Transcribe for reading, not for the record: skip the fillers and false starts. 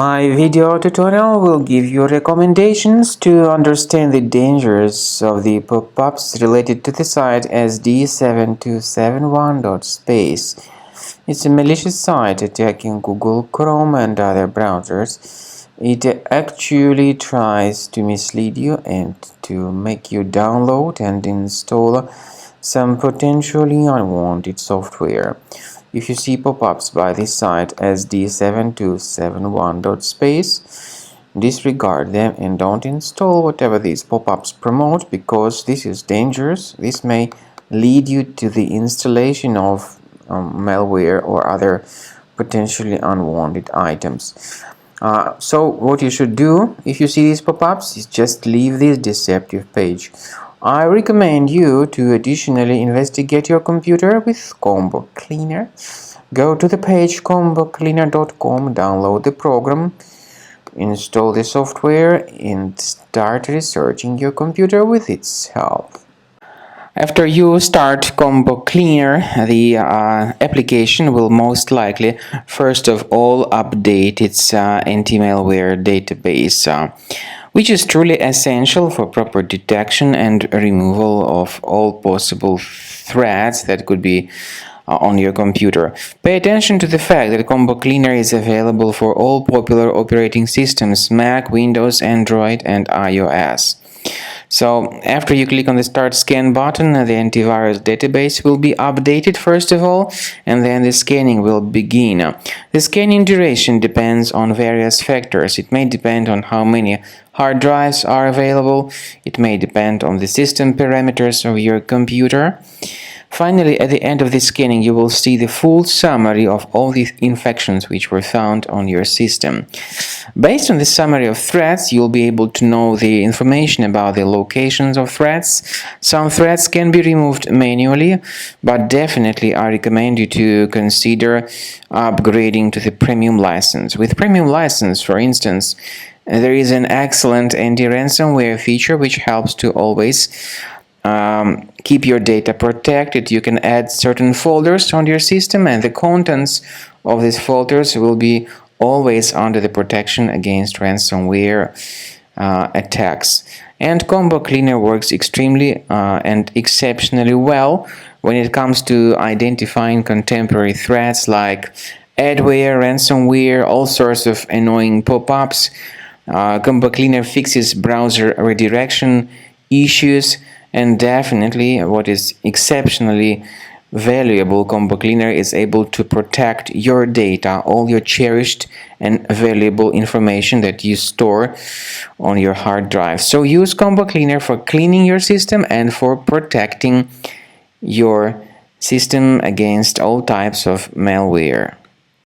My video tutorial will give you recommendations to understand the dangers of the pop-ups related to the site Sd7271.space. It's a malicious site attacking Google Chrome and other browsers. It actually tries to mislead you and to make you download and install some potentially unwanted software. If you see pop-ups by this site Sd7271.space, disregard them and don't install whatever these pop-ups promote, because this is dangerous. This may lead you to the installation of malware or other potentially unwanted items. So what you should do if you see these pop-ups is just leave this deceptive page. I recommend you to additionally investigate your computer with Combo Cleaner. Go to the page combocleaner.com, download the program, install the software, and start researching your computer with its help. After you start Combo Cleaner, the application will most likely first of all update its anti-malware database, which is truly essential for proper detection and removal of all possible threats that could be on your computer. Pay attention to the fact that Combo Cleaner is available for all popular operating systems: Mac, Windows, Android, and iOS. So after you click on the Start Scan button, the antivirus database will be updated first of all, and then the scanning will begin. The scanning duration depends on various factors. It may depend on how many hard drives are available. It may depend on the system parameters of your computer. Finally, at the end of the scanning, you will see the full summary of all the infections which were found on your system. Based on the summary of threats, you'll be able to know the information about the locations of threats. Some threats can be removed manually, but definitely I recommend you to consider upgrading to the premium license. With premium license, for instance, there is an excellent anti-ransomware feature which helps to always keep your data protected. You can add certain folders on your system, and the contents of these folders will be always under the protection against ransomware attacks. And Combo Cleaner works extremely and exceptionally well when it comes to identifying contemporary threats like adware, ransomware, all sorts of annoying pop-ups. Combo Cleaner fixes browser redirection issues. And definitely, what is exceptionally valuable, Combo Cleaner is able to protect your data, all your cherished and valuable information that you store on your hard drive. So use Combo Cleaner for cleaning your system and for protecting your system against all types of malware.